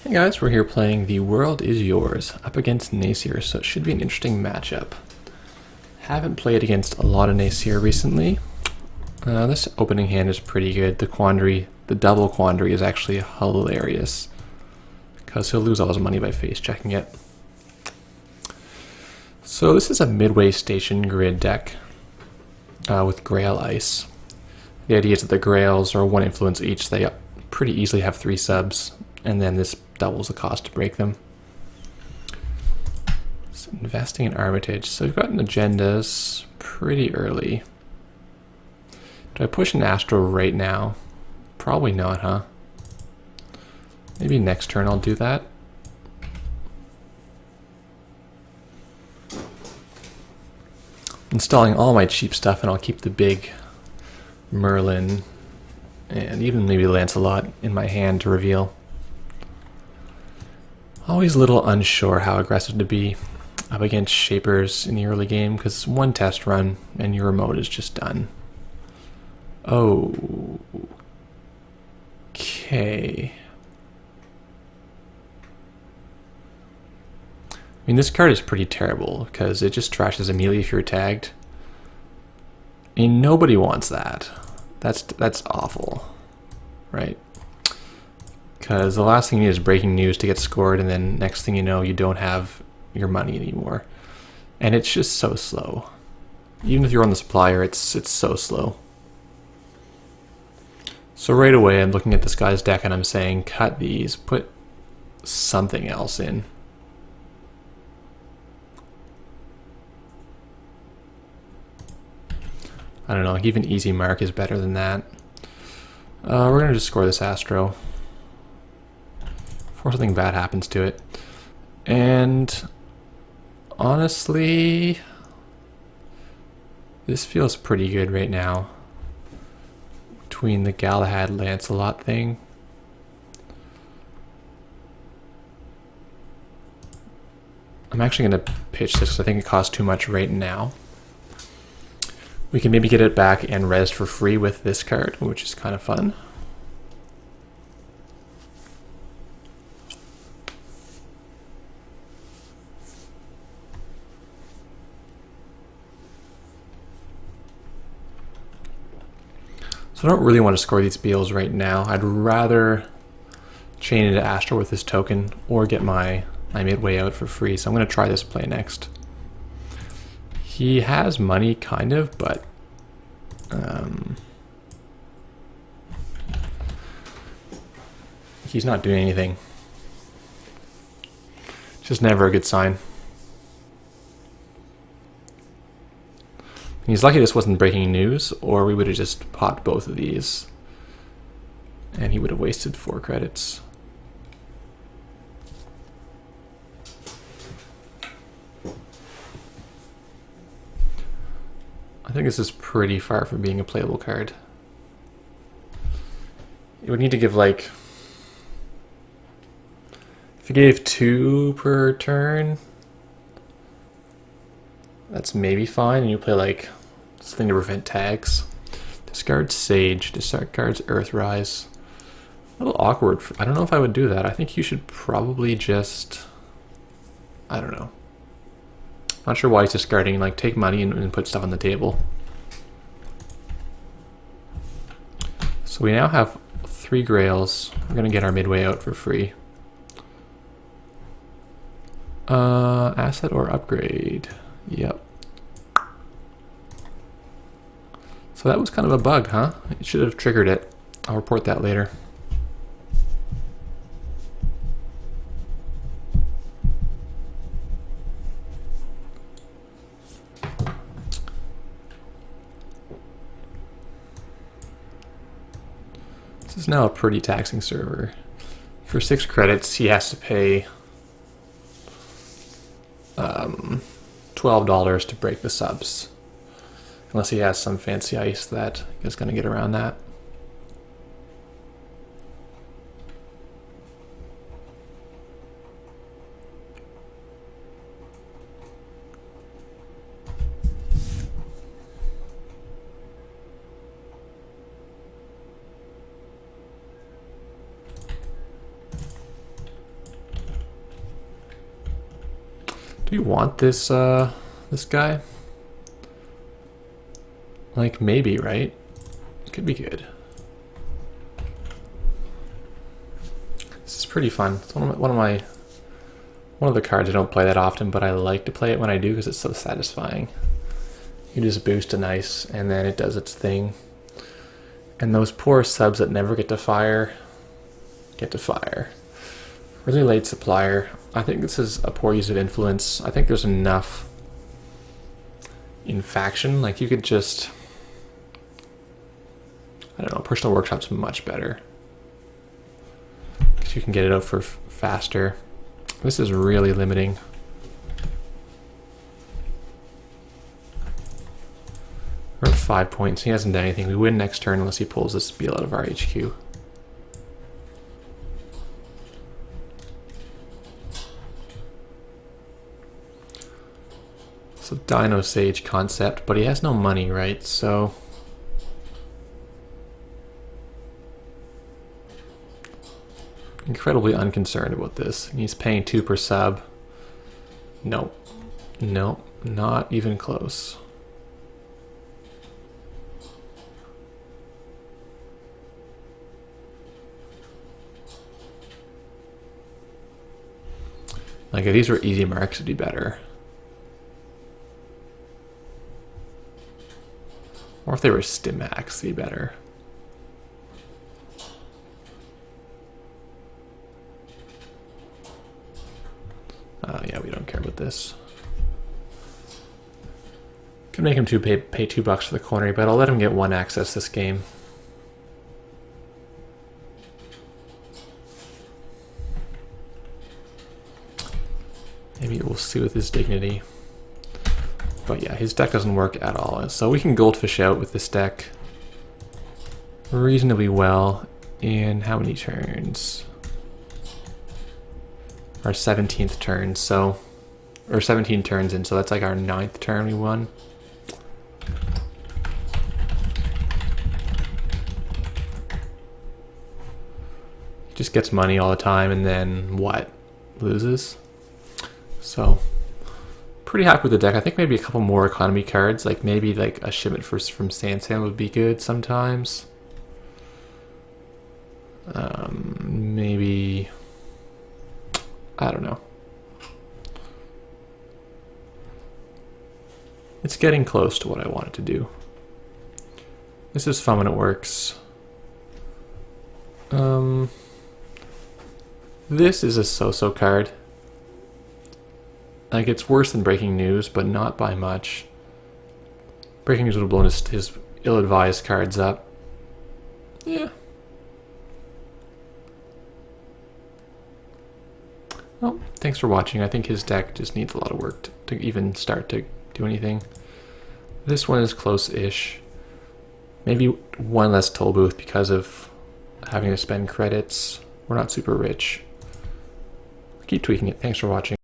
Hey guys, we're here playing The World Is Yours up against Nasir, so it should be an interesting matchup. Haven't played against a lot of Nasir recently. This opening hand is pretty good. The double quandary is actually hilarious, because he'll lose all his money by face checking it. So this is a midway station grid deck with Grail Ice. The idea is that the Grails are one influence each. They pretty easily have 3 subs, and then this doubles the cost to break them. So investing in Armitage. So we've gotten agendas pretty early. Do I push an Astro right now? Probably not, huh? Maybe next turn I'll do that. Installing all my cheap stuff, and I'll keep the big Merlin and even maybe Lancelot in my hand to reveal. Always a little unsure how aggressive to be up against Shapers in the early game, because one test run and your remote is just done. Oh, okay. I mean, this card is pretty terrible because it just trashes immediately if you're tagged. And nobody wants that. That's awful, right? Because the last thing you need is breaking news to get scored, and then next thing you know, you don't have your money anymore. And it's just so slow. Even if you're on the supplier, it's so slow. So right away, I'm looking at this guy's deck and I'm saying, cut these, put something else in. I don't know, even Easy Mark is better than that. We're going to just score this Astro before something bad happens to it. And honestly, this feels pretty good right now. Between the Galahad Lancelot thing. I'm actually going to pitch this because I think it costs too much right now. We can maybe get it back and res for free with this card, which is kind of fun. So I don't really want to score these Beals right now. I'd rather chain into Astro with this token or get my midway out for free. So I'm going to try this play next. He has money, kind of, but he's not doing anything. It's just never a good sign. He's lucky this wasn't breaking news, or we would have just popped both of these, and he would have wasted 4 credits. I think this is pretty far from being a playable card. It would need to give, like, if it gave 2 per turn, that's maybe fine, and you play like something to prevent tags. Discard Sage, discards Earthrise. A little awkward. I don't know if I would do that. I think you should probably just, I don't know. Not sure why he's discarding, like take money and put stuff on the table. So we now have 3 Grails. We're gonna get our midway out for free. Asset or upgrade. Yep. So that was kind of a bug, huh? It should have triggered it. I'll report that later. This is now a pretty taxing server. For 6 credits, he has to pay $12 to break the subs. Unless he has some fancy ice that is going to get around that. Do you want this this guy? Like maybe, right? Could be good. This is pretty fun. It's one of the cards I don't play that often, but I like to play it when I do because it's so satisfying. You just boost an ice and then it does its thing. And those poor subs that never get to fire, get to fire. Really late supplier. I think this is a poor use of influence. I think there's enough in faction. Like you could just, I don't know, personal workshop's much better. Because you can get it out for faster. This is really limiting. We're at 5 points. He hasn't done anything. We win next turn unless he pulls this spiel out of our HQ. So Dino Sage concept, but he has no money, right? So incredibly unconcerned about this. He's paying 2 per sub. Nope. Nope. Not even close. Like if these were easy marks, it'd be better. Or if they were stim hacks, it'd be better. Yeah, we don't care about this. Can make him pay $2 for the corner, but I'll let him get 1 access this game. Maybe it will soothe his dignity. But yeah, his deck doesn't work at all. So we can goldfish out with this deck reasonably well in how many turns? Our 17th turn, so, or 17 turns in, so that's like our 9th turn we won. He just gets money all the time and then what? Loses? So, pretty happy with the deck. I think maybe a couple more economy cards, like maybe like a shipment from Sansan would be good sometimes. Maybe, I don't know. It's getting close to what I wanted to do. This is fun when it works. This is a so-so card. Like, it's worse than Breaking News, but not by much. Breaking News would have blown his ill-advised cards up. Yeah. Well, thanks for watching. I think his deck just needs a lot of work to even start to do anything. This one is close-ish. Maybe 1 less toll booth because of having to spend credits. We're not super rich. Keep tweaking it. Thanks for watching.